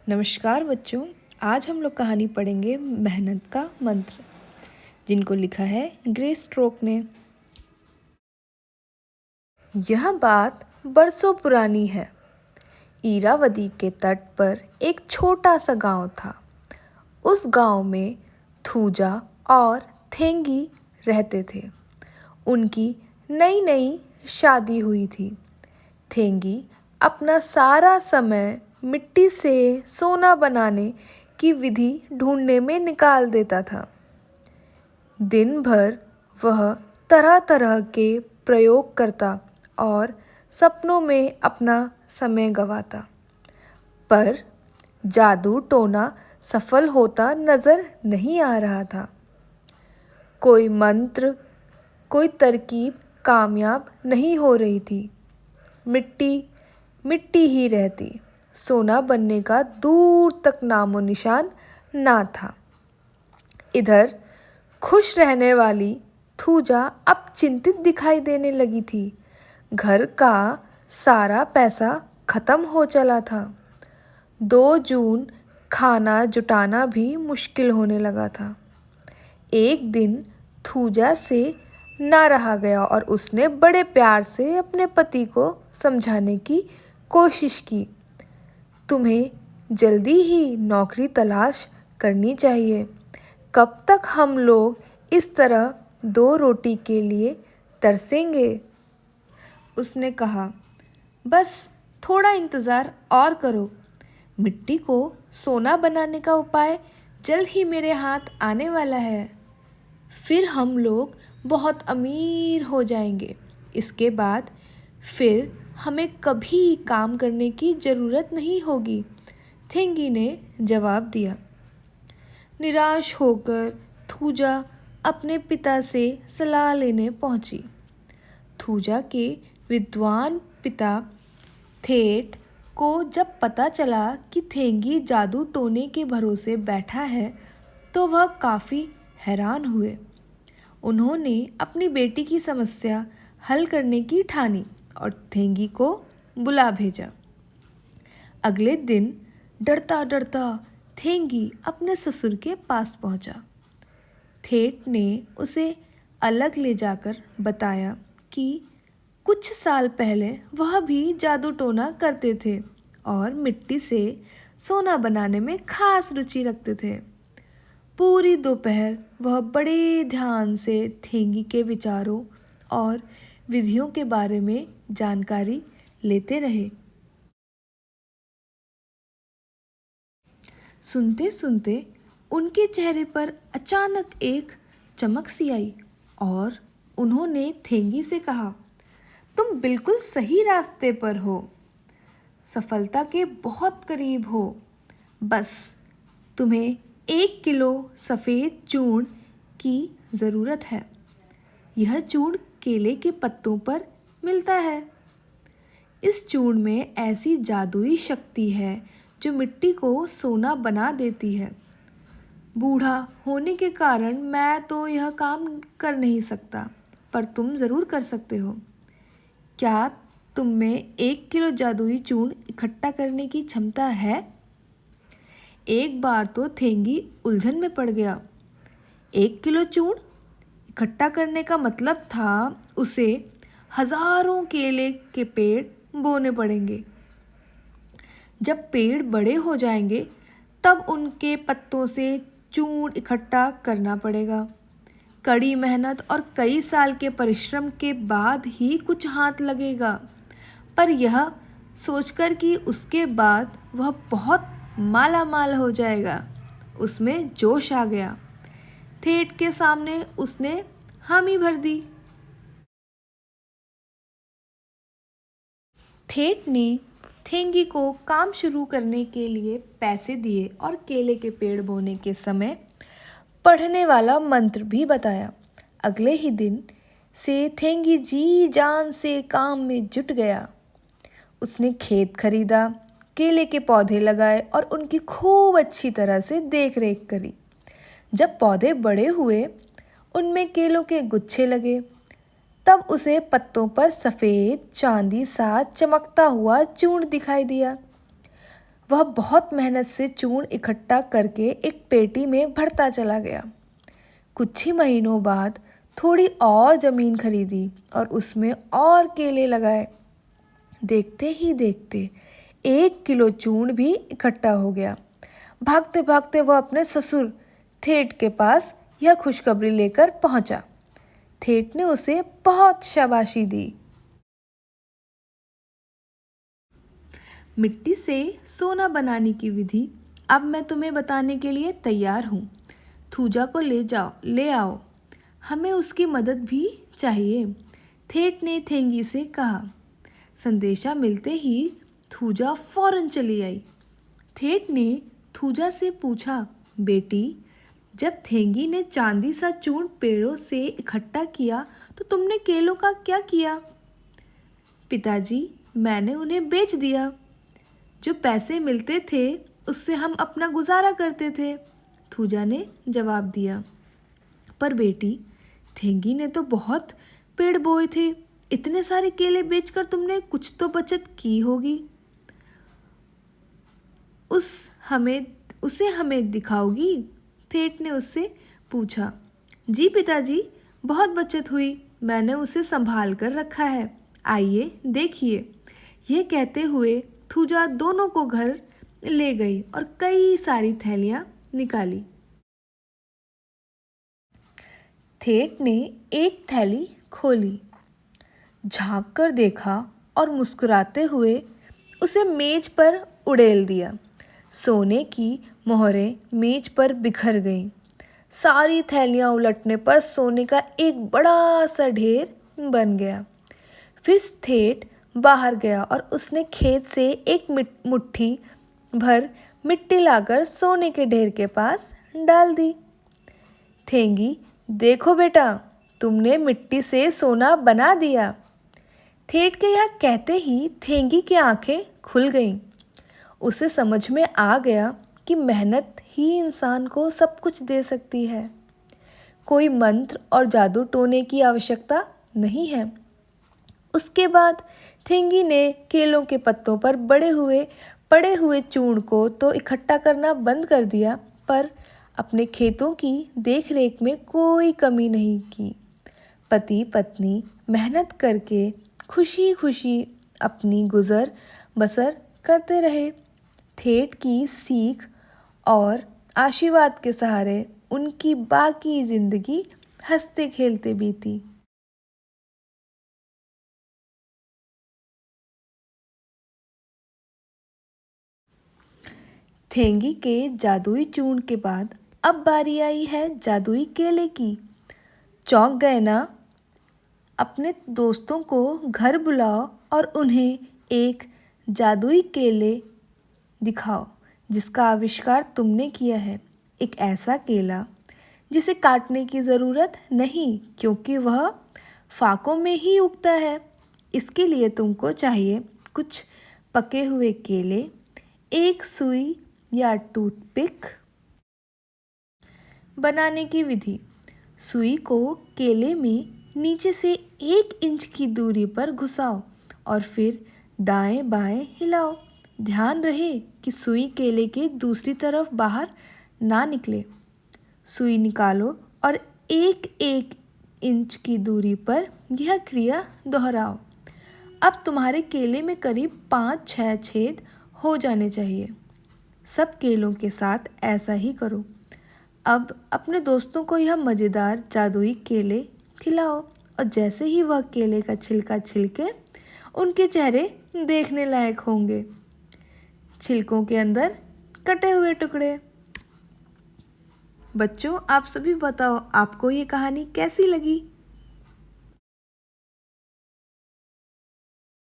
नमस्कार बच्चों। आज हम लोग कहानी पढ़ेंगे मेहनत का मंत्र, जिनको लिखा है ग्रेस स्ट्रोक ने। यह बात बरसों पुरानी है। इरावदी के तट पर एक छोटा सा गांव था। उस गांव में थूजा और थेंगी रहते थे। उनकी नई नई शादी हुई थी। थेंगी अपना सारा समय मिट्टी से सोना बनाने की विधि ढूंढने में निकाल देता था। दिन भर वह तरह तरह के प्रयोग करता और सपनों में अपना समय गंवाता, पर जादू टोना सफल होता नजर नहीं आ रहा था। कोई मंत्र, कोई तरकीब कामयाब नहीं हो रही थी। मिट्टी मिट्टी ही रहती, सोना बनने का दूर तक नामो निशान ना था। इधर खुश रहने वाली थूजा अब चिंतित दिखाई देने लगी थी। घर का सारा पैसा खत्म हो चला था। 2 जून खाना जुटाना भी मुश्किल होने लगा था। एक दिन थूजा से ना रहा गया और उसने बड़े प्यार से अपने पति को समझाने की कोशिश की। तुम्हें जल्दी ही नौकरी तलाश करनी चाहिए। कब तक हम लोग इस तरह 2 रोटी के लिए तरसेंगे? उसने कहा, बस थोड़ा इंतज़ार और करो। मिट्टी को सोना बनाने का उपाय जल्द ही मेरे हाथ आने वाला है। फिर हम लोग बहुत अमीर हो जाएंगे। इसके बाद फिर हमें कभी काम करने की ज़रूरत नहीं होगी, थेंगी ने जवाब दिया। निराश होकर थूजा अपने पिता से सलाह लेने पहुंची। थूजा के विद्वान पिता थेट को जब पता चला कि थेंगी जादू टोने के भरोसे बैठा है, तो वह काफ़ी हैरान हुए। उन्होंने अपनी बेटी की समस्या हल करने की ठानी और थेंगी को बुला भेजा। अगले दिन डरता डरता थेंगी अपने ससुर के पास पहुंचा। थेट ने उसे अलग ले जाकर बताया कि कुछ साल पहले वह भी जादू टोना करते थे और मिट्टी से सोना बनाने में खास रुचि रखते थे। पूरी दोपहर वह बड़े ध्यान से थेंगी के विचारों और विधियों के बारे में जानकारी लेते रहे। सुनते सुनते उनके चेहरे पर अचानक एक चमक सी आई और उन्होंने थेंगी से कहा, तुम बिल्कुल सही रास्ते पर हो। सफलता के बहुत करीब हो। बस तुम्हें 1 किलो सफ़ेद चूर्ण की ज़रूरत है। यह चूर्ण केले के पत्तों पर मिलता है। इस चूर्ण में ऐसी जादुई शक्ति है जो मिट्टी को सोना बना देती है। बूढ़ा होने के कारण मैं तो यह काम कर नहीं सकता, पर तुम ज़रूर कर सकते हो। क्या तुम में 1 किलो जादुई चूर्ण इकट्ठा करने की क्षमता है? एक बार तो थेंगी उलझन में पड़ गया। 1 किलो चूर्ण इकट्ठा करने का मतलब था उसे हजारों केले के पेड़ बोने पड़ेंगे। जब पेड़ बड़े हो जाएंगे तब उनके पत्तों से चूर्ण इकट्ठा करना पड़ेगा। कड़ी मेहनत और कई साल के परिश्रम के बाद ही कुछ हाथ लगेगा। पर यह सोचकर कि उसके बाद वह बहुत माला माल हो जाएगा, उसमें जोश आ गया। थेट के सामने उसने हामी भर दी। थेट ने थेंगी को काम शुरू करने के लिए पैसे दिए और केले के पेड़ बोने के समय पढ़ने वाला मंत्र भी बताया। अगले ही दिन से थेंगी जी जान से काम में जुट गया। उसने खेत खरीदा, केले के पौधे लगाए और उनकी खूब अच्छी तरह से देख रेख करी। जब पौधे बड़े हुए, उनमें केलों के गुच्छे लगे, तब उसे पत्तों पर सफ़ेद चांदी सा चमकता हुआ चूर्ण दिखाई दिया। वह बहुत मेहनत से चूर्ण इकट्ठा करके एक पेटी में भरता चला गया। कुछ ही महीनों बाद थोड़ी और ज़मीन खरीदी और उसमें और केले लगाए। देखते ही देखते 1 किलो चूर्ण भी इकट्ठा हो गया। भागते भागते वह अपने ससुर ठेठ के पास यह खुशखबरी लेकर पहुंचा। ठेठ ने उसे बहुत शाबाशी दी। मिट्टी से सोना बनाने की विधि अब मैं तुम्हें बताने के लिए तैयार हूँ। थूजा को ले आओ, हमें उसकी मदद भी चाहिए। ठेठ ने थेंगी से कहा। संदेशा मिलते ही थूजा फौरन चली आई। ठेठ ने थूजा से पूछा, बेटी, जब थेंगी ने चांदी सा चूर्ण पेड़ों से इकट्ठा किया तो तुमने केलों का क्या किया? पिताजी, मैंने उन्हें बेच दिया। जो पैसे मिलते थे उससे हम अपना गुजारा करते थे, थूजा ने जवाब दिया। पर बेटी, थेंगी ने तो बहुत पेड़ बोए थे। इतने सारे केले बेचकर तुमने कुछ तो बचत की होगी। उसे हमें दिखाओगी? ठेठ ने उससे पूछा। जी पिताजी, बहुत बचत हुई। मैंने उसे संभाल कर रखा है। आइए देखिए। यह कहते हुए थूजा दोनों को घर ले गई और कई सारी थैलियां निकाली। ठेठ ने एक थैली खोली, झांक कर देखा और मुस्कुराते हुए उसे मेज पर उड़ेल दिया। सोने की मोहरें मेज पर बिखर गईं। सारी थैलियां उलटने पर सोने का एक बड़ा सा ढेर बन गया। फिर ठेठ बाहर गया और उसने खेत से एक मुट्ठी भर मिट्टी लाकर सोने के ढेर के पास डाल दी। थेंगी, देखो बेटा, तुमने मिट्टी से सोना बना दिया। ठेठ के यह कहते ही थेंगी की आंखें खुल गईं। उसे समझ में आ गया कि मेहनत ही इंसान को सब कुछ दे सकती है। कोई मंत्र और जादू टोने की आवश्यकता नहीं है। उसके बाद थेंगी ने केलों के पत्तों पर पड़े हुए चूर्ण को तो इकट्ठा करना बंद कर दिया, पर अपने खेतों की देखरेख में कोई कमी नहीं की। पति पत्नी मेहनत करके खुशी खुशी अपनी गुजर बसर करते रहे। ठेठ की सीख और आशीर्वाद के सहारे उनकी बाकी जिंदगी हंसते खेलते बीती। थेंगी के जादुई चूर्ण के बाद अब बारी आई है जादुई केले की। चौंक गए ना? अपने दोस्तों को घर बुलाओ और उन्हें एक जादुई केले दिखाओ जिसका आविष्कार तुमने किया है। एक ऐसा केला जिसे काटने की ज़रूरत नहीं, क्योंकि वह फाकों में ही उगता है। इसके लिए तुमको चाहिए कुछ पके हुए केले, एक सुई या टूथपिक। बनाने की विधि। सुई को केले में नीचे से 1 इंच की दूरी पर घुसाओ और फिर दाएं बाएं हिलाओ। ध्यान रहे कि सुई केले के दूसरी तरफ बाहर ना निकले। सुई निकालो और 1-1 इंच की दूरी पर यह क्रिया दोहराओ। अब तुम्हारे केले में करीब 5-6 छेद हो जाने चाहिए। सब केलों के साथ ऐसा ही करो। अब अपने दोस्तों को यह मज़ेदार जादुई केले खिलाओ और जैसे ही वह केले का छिलका छिलके, उनके चेहरे देखने लायक होंगे। छिलकों के अंदर कटे हुए टुकड़े। बच्चों, आप सभी बताओ, आपको ये कहानी कैसी लगी?